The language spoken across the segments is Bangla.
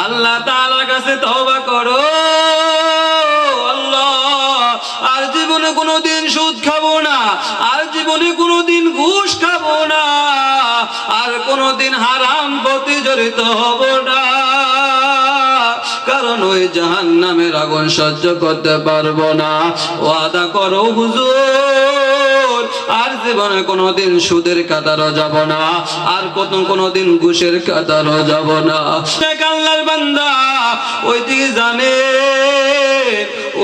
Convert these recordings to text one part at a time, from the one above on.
আল্লাহ তাআলার কাছে তওবা করো, আল্লাহ আর জীবনে কোনোদিন সুদ খাবো না, আর জীবনে কোনোদিন ঘুষ খাবো না, আর কোনোদিন হারাম পথে জড়িত হব না, কারণ ওই জাহান্নামের আগুন সহ্য করতে পারবো না। ওয়াদা করো হুজুর আর জীবনে কোনোদিন সুদের কাতারও যাব না, আর কোনোদিন ঘুষের কাতারও যাব না। আল্লাহর বান্দা ওই দিকে জানে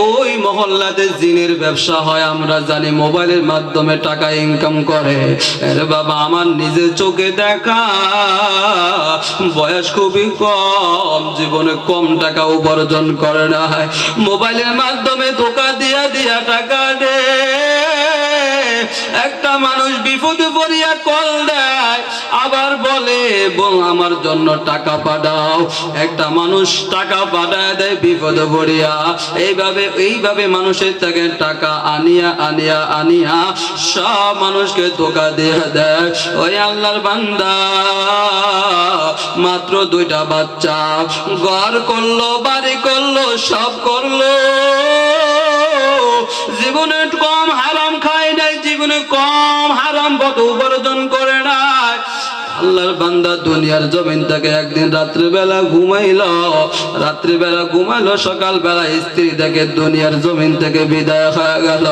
ওই মহল্লাতে জিনের ব্যবসা হয়, আমরা জানি মোবাইলের মাধ্যমে টাকা ইনকাম করে। আরে বাবা আমার নিজের চোখে দেখা, বয়স খুবই কম, জীবনে কম টাকা উপার্জন করে না, মোবাইলের মাধ্যমে ধোঁকা দিয়া দিয়া টাকা দে। একটা মানুষ বিপদে পড়িয়া কল দেয়, আবার বলে আমার জন্য টাকা পাঠাও। একটা মানুষ টাকা পাঠায় দেয় বিপদে পড়িয়া, এইভাবে মানুষের থেকে টাকা আনিয়া আনিয়া আনিয়া সব মানুষকে ধোঁকা দিয়ে দেয়। ওই আল্লাহর বান্দা মাত্র 2টা বাচ্চা, ঘর করলো, বাড়ি করলো, সব করলো, জীবনে কম হারাম খায় নাই, জীবনে কম হারাম পথ উপার্জন করে নাই। আল্লাহর বান্দা দুনিয়ার জমিন থেকে একদিন রাত্রিবেলা ঘুমাইলো, সকালবেলা স্ত্রী থেকে দুনিয়ার জমিন থেকে বিদায় হয়ে গেল।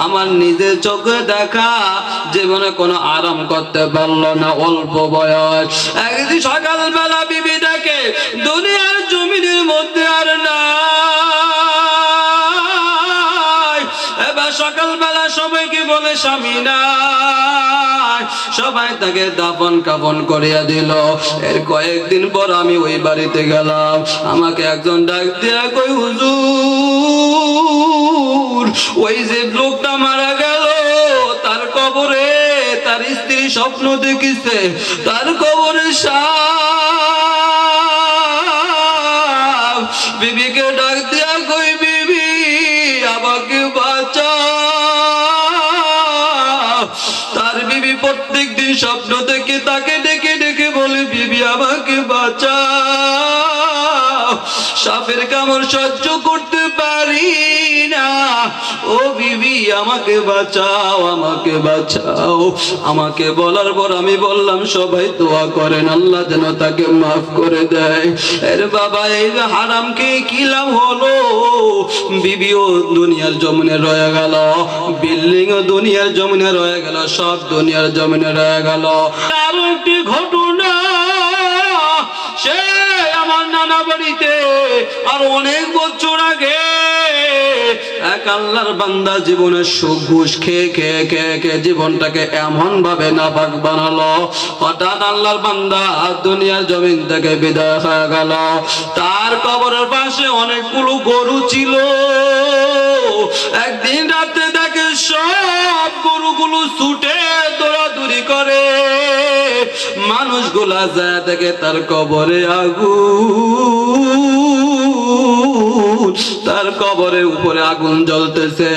আমার নিজের চোখে দেখা, জীবনে কোনো আরাম করতে পারলো না, অল্প বয়স। একদিন সকালবেলা বিবি দেখে দুনিয়ার জমিনের মধ্যে আর না। এবার সকালবেলা সবাইকে বলে স্বামী নাই, সবাই তাকে দাফন কাফন করিয়া দিল। এর কয়েকদিন পর আমি ওই বাড়িতে গেলাম, আমাকে একজন ডাক দিয়া কই হুজুর ওই যে লোকটা মারা গেল তার কবরে তার স্ত্রী স্বপ্ন দেখিছে, তার কবরে সাপ। বিবিকে ডাক দিয়া কই বিবি আমাকে বাঁচাও। তার বিবি প্রত্যেক দিন স্বপ্ন থেকে তাকে ডেকে ডেকে বলে বিবি আমাকে বাঁচাও, সাপের কামড় সহ্য করতে পারি না, ও বিবি আমাকে বাঁচাও, আমাকে বাঁচাও। আমাকে বলার পর আমি বললাম সবাই দোয়া করেন আল্লাহ যেন তাকে মাফ করে দেয়। এর বাবা এই হারামকে কি লাভ হলো? বিবিও দুনিয়ার জমিনে রয়ে গেল, বিল্ডিং ও দুনিয়ার জমিনে রয়ে গেল, সব দুনিয়ার জমিনে রয়ে গেল। আর একটি ঘটনা, সে আমার নানা বাড়িতে আর অনেক বছর আগে এক আল্লাহর বান্দা জীবনের সুখ ঘুষ খেয়ে খেয়ে খেয়ে খেয়ে জীবনটাকে এমন ভাবে নাপাক বানালো, হঠাৎ আল্লাহর বান্দা দুনিয়ার জমিন থেকে বিদায় হয়ে গেল। তার কবরের পাশে অনেকগুলো গরু ছিল। একদিন রাতে দেখে সব গরুগুলো ছুটে দৌড়াদৌড়ি করে, মানুষগুলা যায় দেখে তার কবরে আগুন, তার কবরের উপরে আগুন জ্বলতেছে।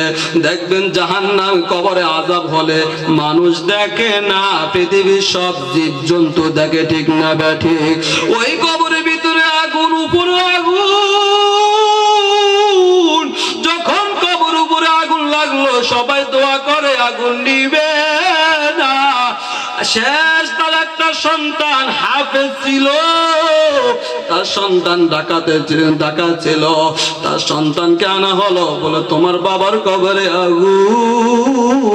দেখবেন জাহান্নাম কবরে আযাব হলে মানুষ দেখে না, পৃথিবীর সব জীব জন্তু দেখে, ঠিক না ঠিক? ওই কবরের ভিতরে আগুন, উপরে আগুন। যখন কবর উপরে আগুন লাগলো সবাই দোয়া করে আগুন নিবে না। শেষ তার একটা সন্তান হাফেজ ছিল, তার সন্তান ডাকাত ছিল, তার সন্তানকে আনা হলো, বলে তোমার বাবার কবরে আগুন।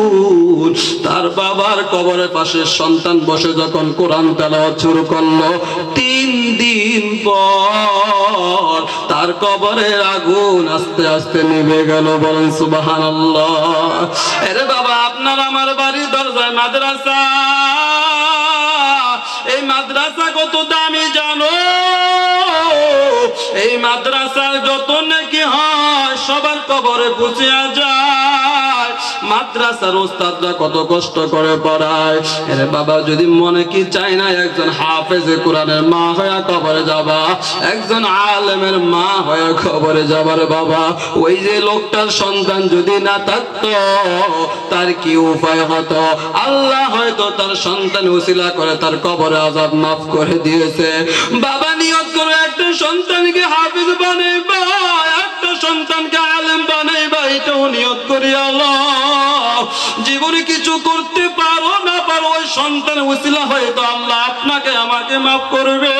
তার বাবার কবরের পাশে সন্তান বসে যখন কোরআন তেলাওয়াত শুরু করলো, 3 দিন পর তার কবরের আগুন আস্তে আস্তে নিভে গেল। বলেন সুবহানাল্লাহ। আরে বাবা আপনার আমার বাড়ির দরজায় মাদ্রাসা, এই মাদ্রাসা কত দামি জানো? এই মাদ্রাসার যত নেকি হয় সবার কবরে পৌঁছিয়া যায়, মাদ্রাসার ওস্তাদরা কত কষ্ট করে পড়ায়। আরে বাবা, যদি মনে কি চাই না একজন হাফেজে কোরআনের মা হয়ে কবরে যাবা, একজন আলেমের মা হয়ে কবরে যাবার বাবা, ওই যে লোকটার সন্তান যদি না থাকতো তার কি উপায় হতো? আল্লাহ হয়তো তার সন্তান উসিলা করে তার কবরে আযাব মাফ করে দিয়েছে। বাবা, নিয়ত করে একটা সন্তানকে হাফেজ বানাইবা, একটা সন্তানকে আলেম বানাইবা, এটাও নিয়ত করি আল্লাহ। জীবনে কিছু করতে পারো না পারো, ওই সন্তান উসিলা হয়তো আল্লাহ আপনাকে আমাকে মাফ করবে।